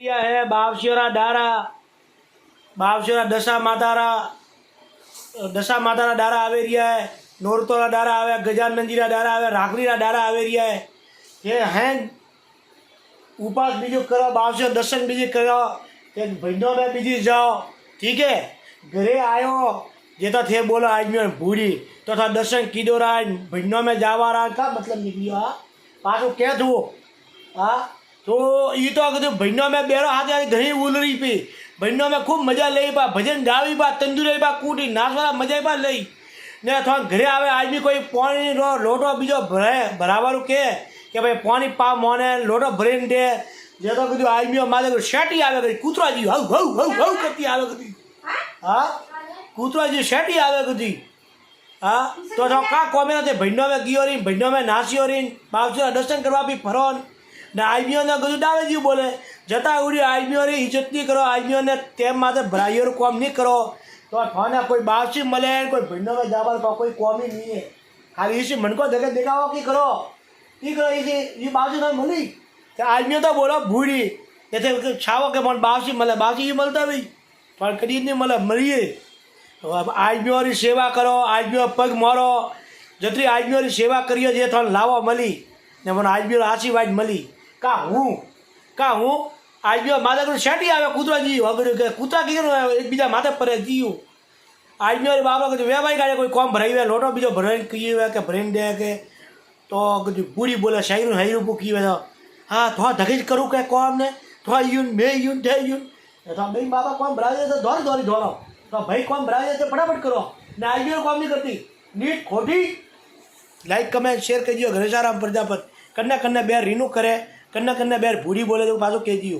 है बावशियोरा डारा बावशियोरा दशा मातारा डारा आवे रिया है नोरतोरा डारा आवे गजानंदजीरा डारा आवे राखलीरा डारा आवे रिया है ये हैं उपास बीजो करो बावशियोर दर्शन बीजे करो एक भजनों में बीजी जाओ ठीक है घरे आयो जेता थे बोलो आज मैं भूरी तो था दर्शन कीधो रहा भजनों में जावा रहा का मतलब निकलियो हाँ पाछो क्या थो हाँ तो ये तो अगर भजनों में बेरो हाथ घनी उलरी पी भजनों में खूब मजा लई पा भजन गावी पा तंदुरी पा कूटी नाचवाला मजा पा लई ने थोड़ा घरे आवे आज भी कोई पानी रो लोटो बीजो भरावारू के भाई पानी पा मोने लोटो भरीने दे जे तो कदू आज भी मारे शेटी आवे कदी कूतरा जी हौ हौ हौ हौ करती आवे कदी हाँ कूतरा जी शेटी आवे कदी हाँ तो का कोमे थे भजनों में गयो रही भजनों में नाचियो रही बावशियोरा दर्शन करवा भी फरो ने आईबीओ ने कदू डावे जी बोले जता उड़ी आईबीओ री इज्जत नहीं करो आईबीओ ने तेम माथे भराइयो काम नहीं करो तो थाने कोई बावशी मले कोई भजनों में जावा का कोई कौम ही नहीं है खाली इसी मन को जगह दिखाओ की करो इसे ये बावशी ने मली तो आईबीओ तो बोलो भूरी जैसे छावो के मन बावशी मले बावशी ही मलता भाई पर कभी नहीं मले मरिए तो अब आईबीओ री सेवा करो आईबीओ पग मारो जतरी आईबीओ री सेवा करियो जे थाने लावा मली ने मन आईबीओ आशीर्वाद मली का हूँ आज भी माता को शेटी आवे कूतरा जी वगैरह कूतरा की एक बीजा माथे पर जीव आज भी बाबा को वे भाई गाड़े कोई कॉम भराई हुआ लोटो बीजो भराई की हुआ के भराई दे के तो कुछ पूरी बोले शायरू हाईरू पूकी हुआ हाँ थोड़ा धकेज करूँ क्या कॉम ने थोड़ा यून मैं यून थे यून तो भाई बाबा कॉम भरा देते दौड़ दौड़ी दौड़ो तो भाई कॉम भरा देते फटाफट करो ने आज भी कॉम नहीं करती नीट खोटी लाइक कमेंट शेयर कीजिए घनश्याम प्रजापत कन्ना कन्ना बेर रीनू करे कन्ना कन्ना बेर भूरी बोले तो पाछो कह दियो।